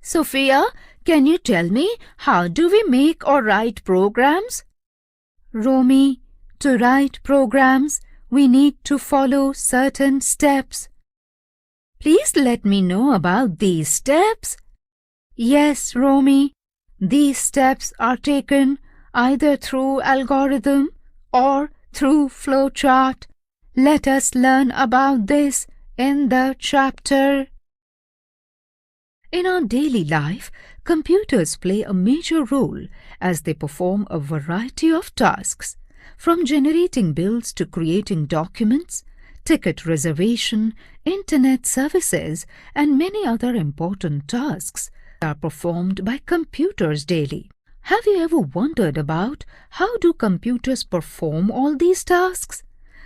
Sophia, can you tell me how do we make or write programs? Romy, to write programs, we need to follow certain steps. Please let me know about these steps. Yes, Romy. These steps are taken either through algorithm or through flowchart. Let us learn about this in the chapter. In our daily life, computers play a major role as they perform a variety of tasks, from generating bills to creating documents, ticket reservation, internet services, and many other important tasks are performed by computers daily. Have you ever wondered about how do computers perform all these tasks?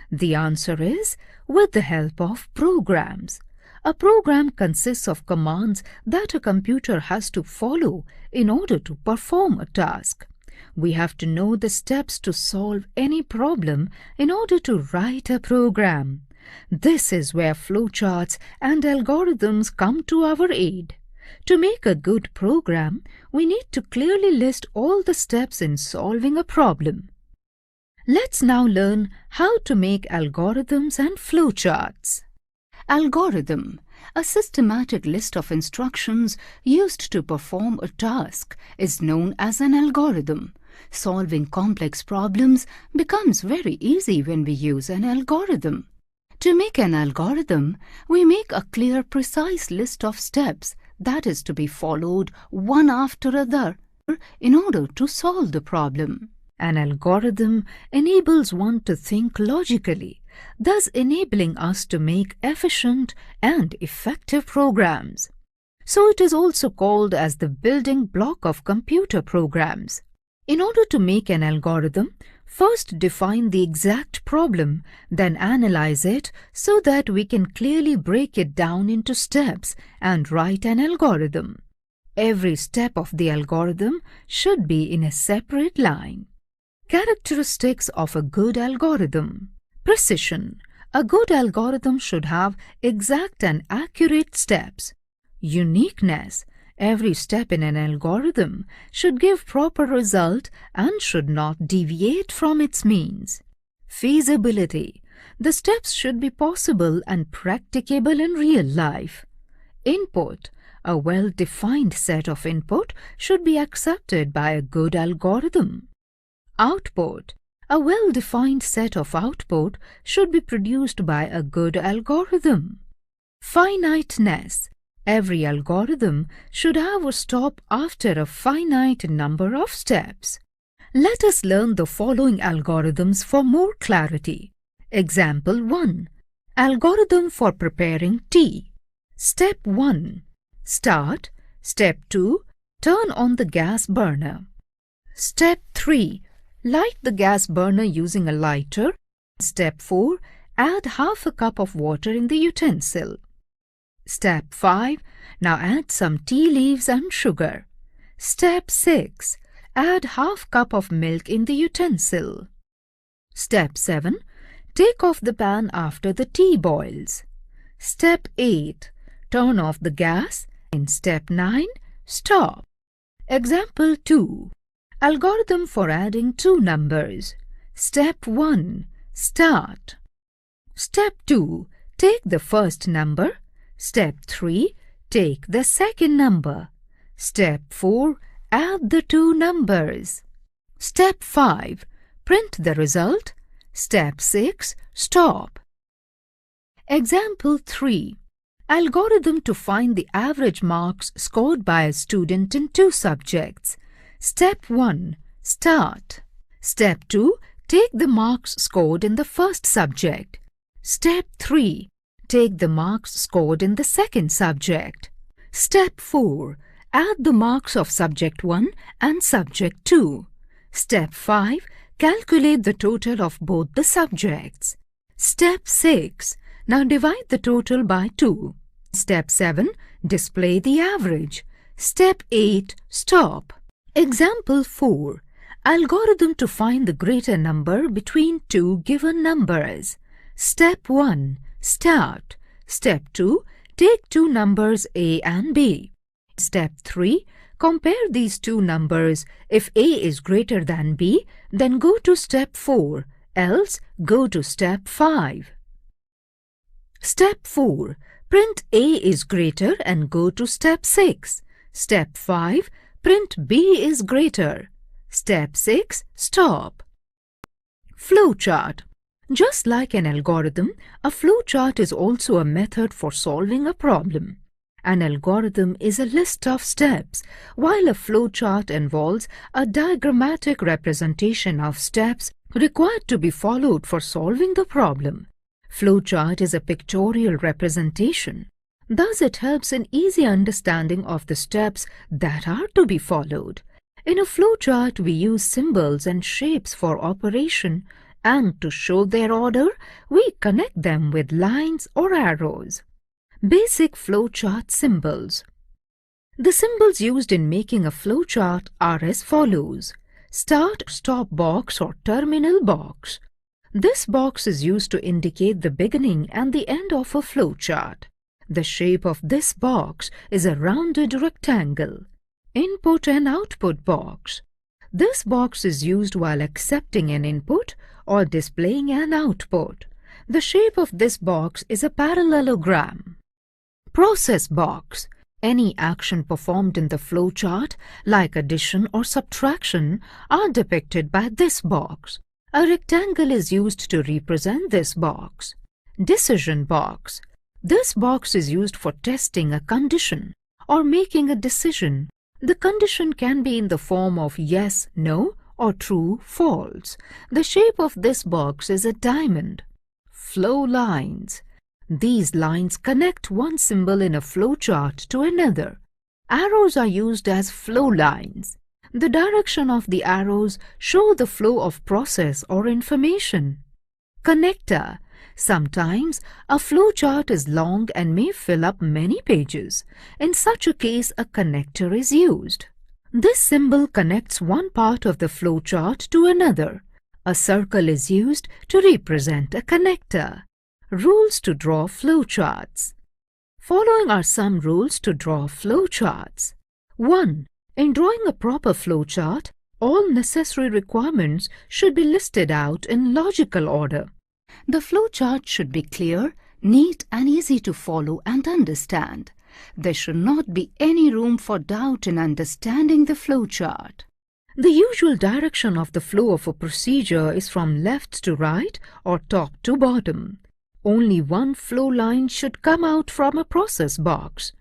The answer is with the help of programs. A program consists of commands that a computer has to follow in order to perform a task. We have to know the steps to solve any problem in order to write a program. This is where flowcharts and algorithms come to our aid. To make a good program, we need to clearly list all the steps in solving a problem. Let's now learn how to make algorithms and flowcharts. Algorithm, a systematic list of instructions used to perform a task, is known as an algorithm. Solving complex problems becomes very easy when we use an algorithm. To make an algorithm, we make a clear, precise list of steps that is to be followed one after another in order to solve the problem. An algorithm enables one to think logically, thus enabling us to make efficient and effective programs. So it is also called as the building block of computer programs. In order to make an algorithm, first define the exact problem, then analyze it so that we can clearly break it down into steps and write an algorithm. Every step of the algorithm should be in a separate line. Characteristics of a good algorithm. Precision. A good algorithm should have exact and accurate steps. Uniqueness. Every step in an algorithm should give proper result and should not deviate from its means. Feasibility. The steps should be possible and practicable in real life. Input. A well-defined set of input should be accepted by a good algorithm. Output. A well-defined set of output should be produced by a good algorithm. Finiteness. Every algorithm should have a stop after a finite number of steps. Let us learn the following algorithms for more clarity. Example 1. Algorithm for preparing tea. Step 1. Start. Step 2. Turn on the gas burner. Step 3. Light the gas burner using a lighter. Step 4. Add half a cup of water in the utensil. Step 5. Now add some tea leaves and sugar. Step 6. Add half cup of milk in the utensil. Step 7. Take off the pan after the tea boils. Step 8. Turn off the gas. In step 9, stop. Example 2. Algorithm for adding two numbers. Step 1. Start. Step 2. Take the first number. Step 3. Take the second number. Step 4. Add the two numbers. Step 5. Print the result. Step 6. Stop. Example 3. Algorithm to find the average marks scored by a student in two subjects. Step 1. Start. Step 2. Take the marks scored in the first subject. Step 3. Take the marks scored in the second subject. Step 4. Add the marks of subject 1 and subject 2. Step 5. Calculate the total of both the subjects. Step 6. Now divide the total by 2. Step 7. Display the average. Step 8. Stop. Example 4. Algorithm to find the greater number between two given numbers. Step 1. Start. Step 2. Take two numbers A and B. Step 3. Compare these two numbers. If A is greater than B, then go to Step 4, else go to Step 5. Step 4. Print A is greater and go to Step 6. Step 5. Print B is greater. Step 6. Stop. Flowchart. Just like an algorithm, a flowchart is also a method for solving a problem. An algorithm is a list of steps, while a flowchart involves a diagrammatic representation of steps required to be followed for solving the problem. Flowchart is a pictorial representation. Thus, it helps in easy understanding of the steps that are to be followed. In a flowchart, we use symbols and shapes for operation, and to show their order, we connect them with lines or arrows. Basic flowchart symbols. The symbols used in making a flowchart are as follows. Start, stop box or terminal box. This box is used to indicate the beginning and the end of a flowchart. The shape of this box is a rounded rectangle. Input and output box. This box is used while accepting an input or displaying an output. The shape of this box is a parallelogram. Process box. Any action performed in the flowchart, like addition or subtraction, are depicted by this box. A rectangle is used to represent this box. Decision box. This box is used for testing a condition or making a decision. The condition can be in the form of yes, no, or true, false. The shape of this box is a diamond. Flow lines. These lines connect one symbol in a flowchart to another. Arrows are used as flow lines. The direction of the arrows show the flow of process or information. Connector. Sometimes a flowchart is long and may fill up many pages. In such a case, a connector is used. This symbol connects one part of the flowchart to another. A circle is used to represent a connector. Rules to draw flowcharts. Following are some rules to draw flowcharts. 1. In drawing a proper flowchart, all necessary requirements should be listed out in logical order. The flowchart should be clear, neat and easy to follow and understand. There should not be any room for doubt in understanding the flowchart. The usual direction of the flow of a procedure is from left to right or top to bottom. Only one flow line should come out from a process box.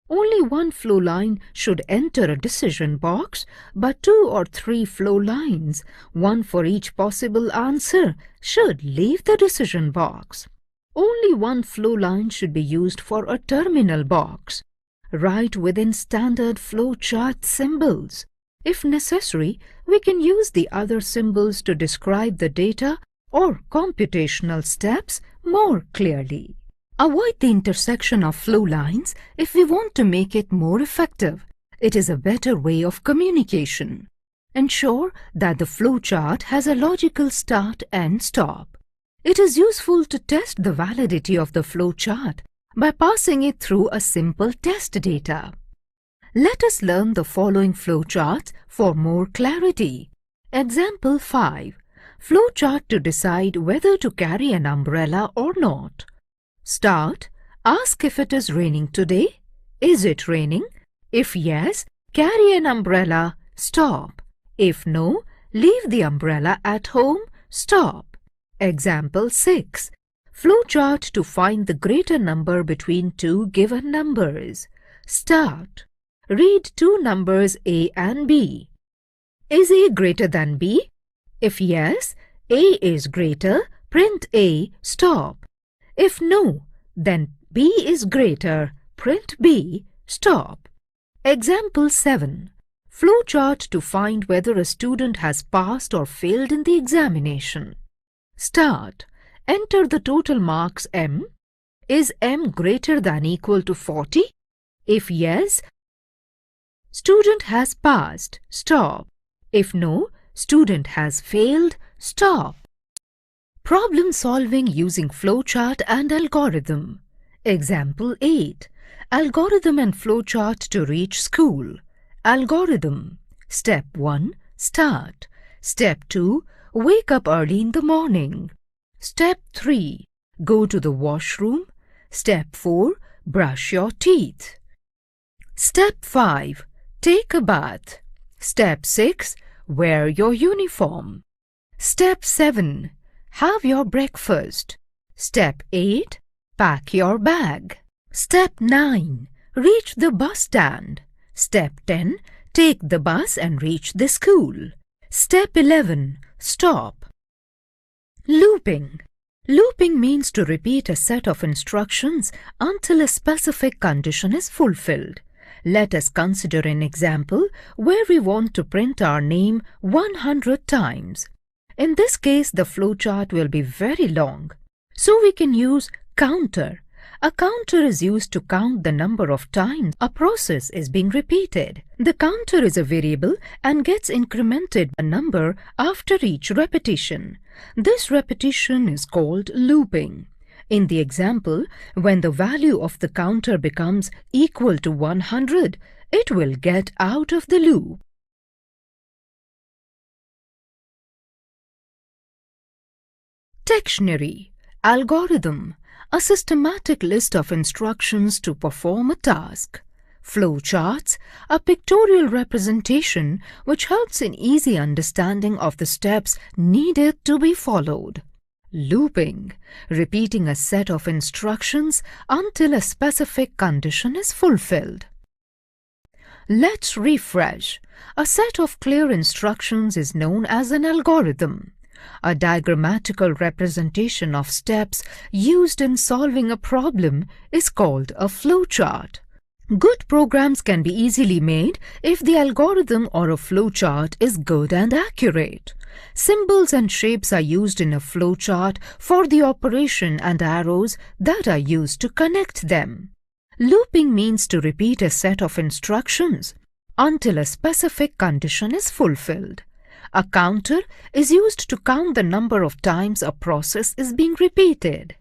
Only one flow line should enter a decision box, but 2 or 3 flow lines, one for each possible answer, should leave the decision box. Only one flow line should be used for a terminal box. Write within standard flowchart symbols. If necessary, we can use the other symbols to describe the data or computational steps more clearly. Avoid the intersection of flow lines if we want to make it more effective. It is a better way of communication. Ensure that the flowchart has a logical start and stop. It is useful to test the validity of the flowchart by passing it through a simple test data. Let us learn the following flowcharts for more clarity. Example 5. Flowchart to decide whether to carry an umbrella or not. Start. Ask if it is raining today. Is it raining? If yes, carry an umbrella. Stop. If no, leave the umbrella at home. Stop. Example 6. Flowchart to find the greater number between two given numbers. Start. Read two numbers A and B. Is A greater than B? If yes, A is greater, print A, stop. If no, then B is greater, print B, stop. Example 7. Flowchart to find whether a student has passed or failed in the examination. Start. Enter the total marks M. Is M greater than equal to 40? If yes, student has passed. Stop. If no, student has failed. Stop. Problem solving using flowchart and algorithm. Example 8. Algorithm and flowchart to reach school. Algorithm. Step 1. Start. Step 2. Wake up early in the morning. Step 3. Go to the washroom. Step 4. Brush your teeth. Step 5. Take a bath. Step 6. Wear your uniform. Step 7. Have your breakfast. Step 8. Pack your bag. Step 9. Reach the bus stand. Step 10. Take the bus and reach the school. Step 11. Stop. Looping. Looping means to repeat a set of instructions until a specific condition is fulfilled. Let us consider an example where we want to print our name 100 times. In this case, the flowchart will be very long. So we can use counter. A counter is used to count the number of times a process is being repeated. The counter is a variable and gets incremented a number after each repetition. This repetition is called looping. In the example, when the value of the counter becomes equal to 100, it will get out of the loop. Dictionary. Algorithm. A systematic list of instructions to perform a task. Flowcharts, a pictorial representation which helps in easy understanding of the steps needed to be followed. Looping, repeating a set of instructions until a specific condition is fulfilled. Let's refresh. A set of clear instructions is known as an algorithm. A diagrammatical representation of steps used in solving a problem is called a flowchart. Good programs can be easily made if the algorithm or a flowchart is good and accurate. Symbols and shapes are used in a flowchart for the operation and arrows that are used to connect them. Looping means to repeat a set of instructions until a specific condition is fulfilled. A counter is used to count the number of times a process is being repeated.